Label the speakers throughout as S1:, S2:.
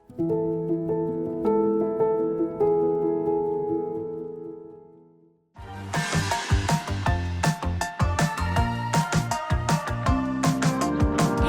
S1: Hey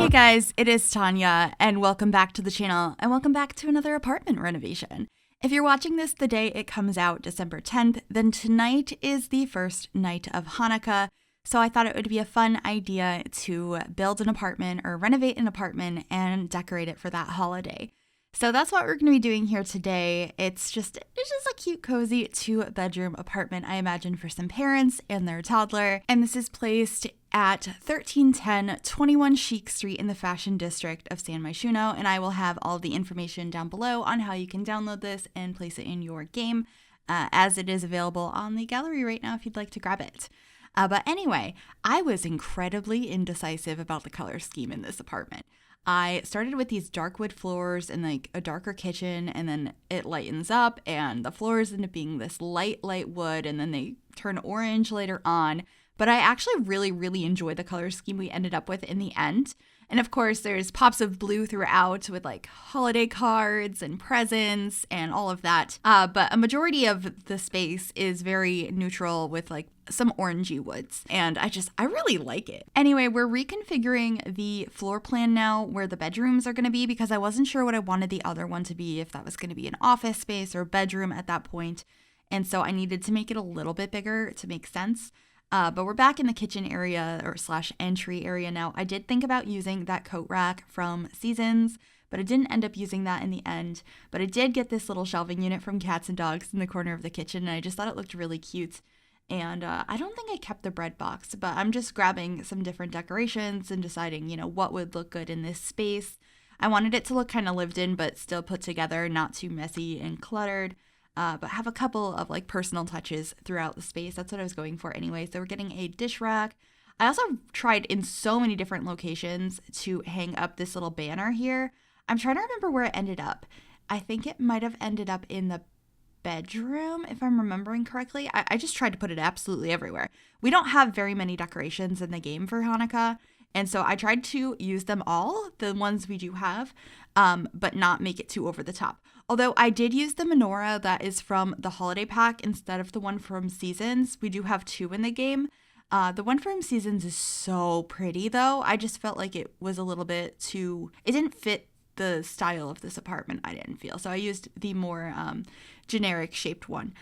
S1: guys, it is Tanya, and welcome back to the channel, and welcome back to another apartment renovation. If you're watching this the day it comes out, December 10th, then tonight is the first night of Hanukkah, so I thought it would be a fun idea to build an apartment or renovate an apartment and decorate it for that holiday. So that's what we're going to be doing here today. It's just a cute, cozy 2-bedroom apartment, I imagine, for some parents and their toddler. And this is placed at 1310 21 Chic Street in the Fashion District of San Myshuno. And I will have all the information down below on how you can download this and place it in your game, as it is available on the gallery right now if you'd like to grab it. But anyway, I was incredibly indecisive about the color scheme in this apartment. I started with these dark wood floors and like a darker kitchen, and then it lightens up and the floors end up being this light wood, and then they turn orange later on. But I actually really enjoy the color scheme we ended up with in the end. And of course, there's pops of blue throughout with like holiday cards and presents and all of that. But a majority of the space is very neutral with like some orangey woods. And I really like it. Anyway, we're reconfiguring the floor plan now where the bedrooms are going to be, because I wasn't sure what I wanted the other one to be, if that was going to be an office space or bedroom at that point. And so I needed to make it a little bit bigger to make sense. But we're back in the kitchen area or / entry area now. I did think about using that coat rack from Seasons, but I didn't end up using that in the end. But I did get this little shelving unit from Cats and Dogs in the corner of the kitchen, and I just thought it looked really cute. And I don't think I kept the bread box, but I'm just grabbing some different decorations and deciding, what would look good in this space. I wanted it to look kind of lived in, but still put together, not too messy and cluttered. But have a couple of like personal touches throughout the space. That's what I was going for anyway. So we're getting a dish rack. I also tried in so many different locations to hang up this little banner here. I'm trying to remember where it ended up. I think it might have ended up in the bedroom, if I'm remembering correctly. I just tried to put it absolutely everywhere. We don't have very many decorations in the game for Hanukkah, and so I tried to use them all, the ones we do have, but not make it too over the top. Although I did use the menorah that is from the holiday pack instead of the one from Seasons. We do have 2 in the game. The one from Seasons is so pretty, though. I just felt like it was a little bit too... It didn't fit the style of this apartment, I didn't feel. So I used the more generic shaped one.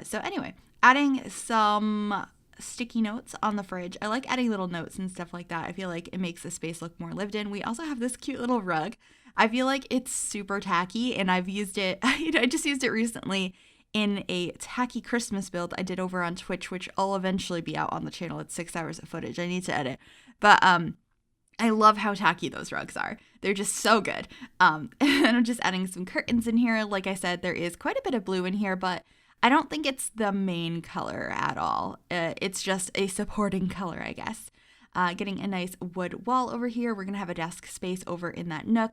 S1: So anyway, adding some sticky notes on the fridge. I like adding little notes and stuff like that. I feel like it makes the space look more lived in. We also have this cute little rug. I feel like it's super tacky, and I've used it, I just used it recently in a tacky Christmas build I did over on Twitch, which will eventually be out on the channel. It's 6 hours of footage I need to edit. But I love how tacky those rugs are. They're just so good. And I'm just adding some curtains in here. Like I said, there is quite a bit of blue in here, but I don't think it's the main color at all. It's just a supporting color, I guess. Getting a nice wood wall over here. We're going to have a desk space over in that nook.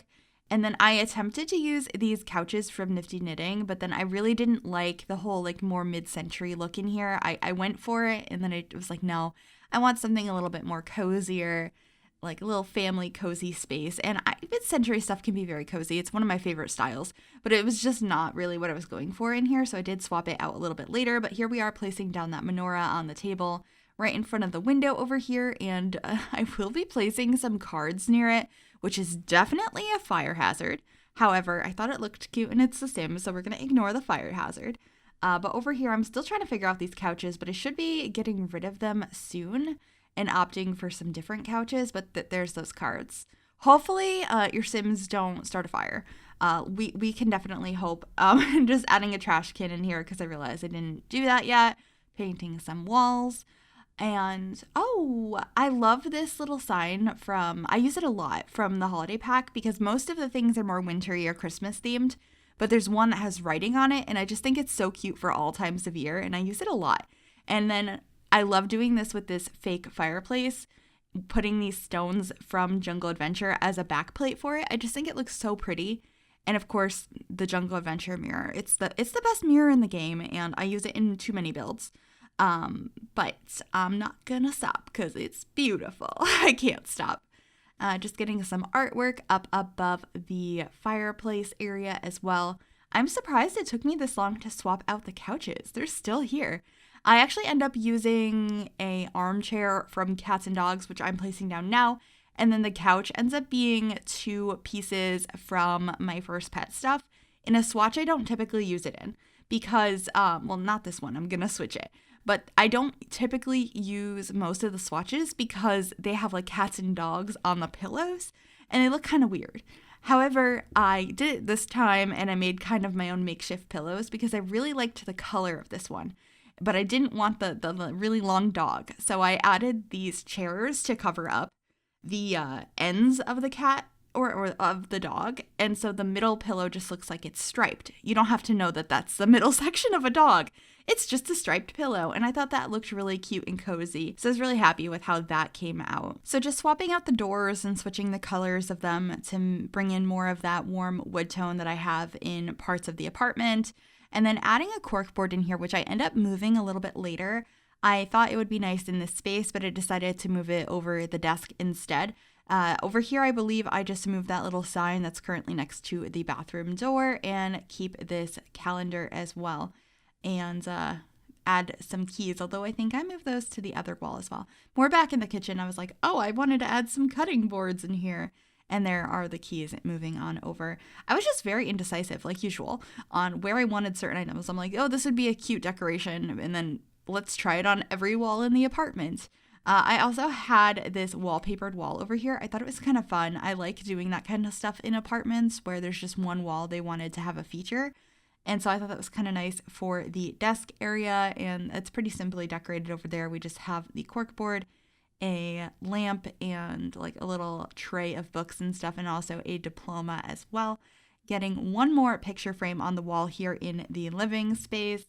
S1: And then I attempted to use these couches from Nifty Knitting, but then I really didn't like the whole like more mid-century look in here. I went for it, and then it was like, no, I want something a little bit more cozier, like a little family cozy space. And mid-century stuff can be very cozy. It's one of my favorite styles, but it was just not really what I was going for in here. So I did swap it out a little bit later, but here we are placing down that menorah on the table right in front of the window over here. And I will be placing some cards near it, which is definitely a fire hazard. However, I thought it looked cute and it's the same, so we're going to ignore the fire hazard. But over here, I'm still trying to figure out these couches, but I should be getting rid of them soon and opting for some different couches, but there's those cards. Hopefully, your Sims don't start a fire. We can definitely hope. Just adding a trash can in here because I realized I didn't do that yet. Painting some walls. And, I love this little sign I use it a lot from the holiday pack because most of the things are more wintry or Christmas themed, but there's one that has writing on it, and I just think it's so cute for all times of year, and I use it a lot. And then I love doing this with this fake fireplace, putting these stones from Jungle Adventure as a backplate for it. I just think it looks so pretty. And of course, the Jungle Adventure mirror. It's the best mirror in the game, and I use it in too many builds. But I'm not gonna stop because it's beautiful. I can't stop. Just getting some artwork up above the fireplace area as well. I'm surprised it took me this long to swap out the couches. They're still here. I actually end up using a armchair from Cats and Dogs, which I'm placing down now. And then the couch ends up being 2 pieces from my first pet stuff in a swatch I don't typically use it in because, well, not this one. I'm going to switch it. But I don't typically use most of the swatches because they have like cats and dogs on the pillows and they look kind of weird. However, I did it this time and I made kind of my own makeshift pillows because I really liked the color of this one. But I didn't want the really long dog. So I added these chairs to cover up the ends of the cat or of the dog. And so the middle pillow just looks like it's striped. You don't have to know that that's the middle section of a dog. It's just a striped pillow. And I thought that looked really cute and cozy. So I was really happy with how that came out. So just swapping out the doors and switching the colors of them to bring in more of that warm wood tone that I have in parts of the apartment. And then adding a corkboard in here, which I end up moving a little bit later. I thought it would be nice in this space, but I decided to move it over the desk instead. Over here, I believe I just moved that little sign that's currently next to the bathroom door and keep this calendar as well. And add some keys, although I think I moved those to the other wall as well. More back in the kitchen, I was like, oh, I wanted to add some cutting boards in here. And there are the keys moving on over. I was just very indecisive, like usual, on where I wanted certain items. I'm like, oh, this would be a cute decoration. And then let's try it on every wall in the apartment. I also had this wallpapered wall over here. I thought it was kind of fun. I like doing that kind of stuff in apartments where there's just one wall they wanted to have a feature. And so I thought that was kind of nice for the desk area. And it's pretty simply decorated over there. We just have the corkboard, a lamp, and like a little tray of books and stuff, and also a diploma as well. Getting one more picture frame on the wall here in the living space.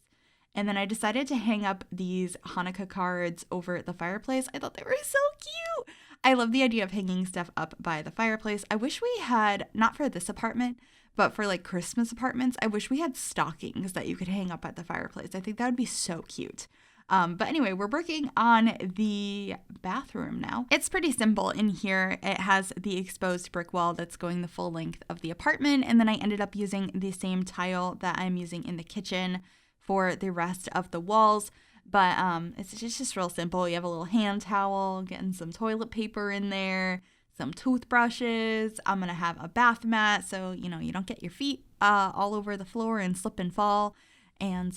S1: And then I decided to hang up these Hanukkah cards over the fireplace. I thought they were so cute. I love the idea of hanging stuff up by the fireplace. I wish we had, not for this apartment, but for like Christmas apartments, I wish we had stockings that you could hang up at the fireplace. I think that would be so cute. But anyway, we're working on the bathroom now. It's pretty simple in here. It has the exposed brick wall that's going the full length of the apartment. And then I ended up using the same tile that I'm using in the kitchen for the rest of the walls. But it's just real simple. You have a little hand towel, getting some toilet paper in there, some toothbrushes. I'm going to have a bath mat so, you don't get your feet all over the floor and slip and fall. And,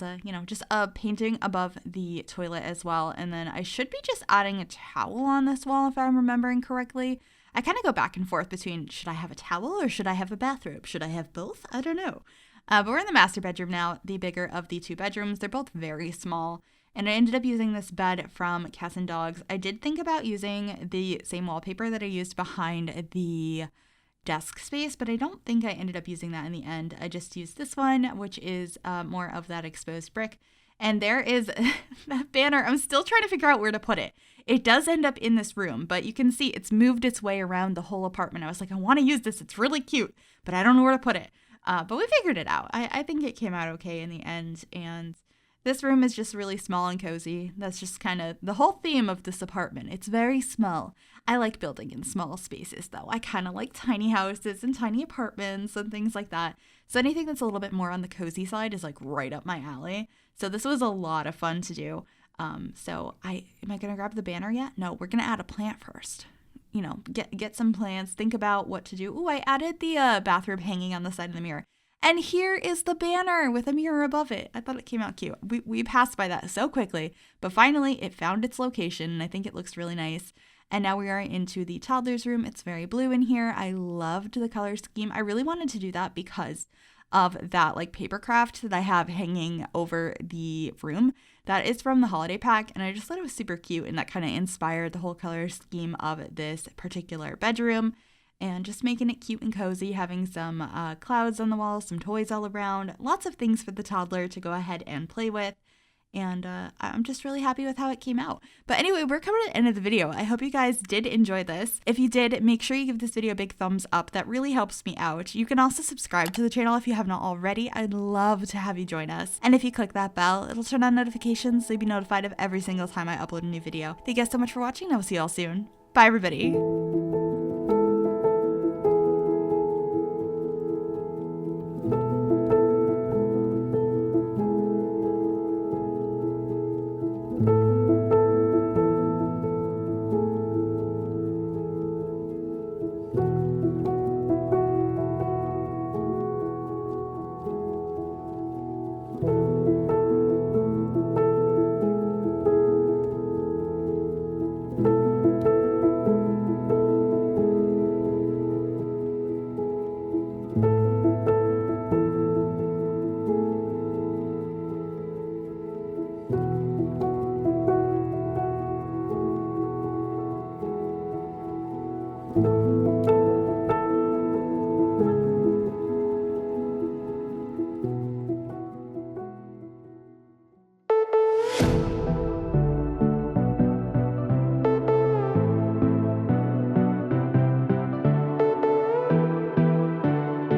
S1: just a painting above the toilet as well. And then I should be just adding a towel on this wall if I'm remembering correctly. I kind of go back and forth between should I have a towel or should I have a bathrobe? Should I have both? I don't know. But we're in the master bedroom now, the bigger of the 2 bedrooms. They're both very small. And I ended up using this bed from Cats and Dogs. I did think about using the same wallpaper that I used behind the desk space, but I don't think I ended up using that in the end. I just used this one, which is more of that exposed brick. And there is that banner. I'm still trying to figure out where to put it. It does end up in this room, but you can see it's moved its way around the whole apartment. I was like, I want to use this. It's really cute, but I don't know where to put it. But we figured it out. I think it came out okay in the end. And this room is just really small and cozy. That's just kind of the whole theme of this apartment. It's very small. I like building in small spaces, though. I kind of like tiny houses and tiny apartments and things like that. So anything that's a little bit more on the cozy side is like right up my alley. So this was a lot of fun to do. Am I going to grab the banner yet? No, we're going to add a plant first. Get some plants, think about what to do. Ooh, I added the bathrobe hanging on the side of the mirror. And here is the banner with a mirror above it. I thought it came out cute. We passed by that so quickly, but finally it found its location, and I think it looks really nice. And now we are into the toddler's room. It's very blue in here. I loved the color scheme. I really wanted to do that because of that like paper craft that I have hanging over the room. That is from the holiday pack, and I just thought it was super cute, and that kind of inspired the whole color scheme of this particular bedroom. And just making it cute and cozy, having some clouds on the walls, some toys all around, lots of things for the toddler to go ahead and play with. And I'm just really happy with how it came out. But anyway, we're coming to the end of the video. I hope you guys did enjoy this. If you did, make sure you give this video a big thumbs up. That really helps me out. You can also subscribe to the channel if you have not already. I'd love to have you join us. And if you click that bell, it'll turn on notifications so you'll be notified of every single time I upload a new video. Thank you guys so much for watching. I will see you all soon. Bye, everybody.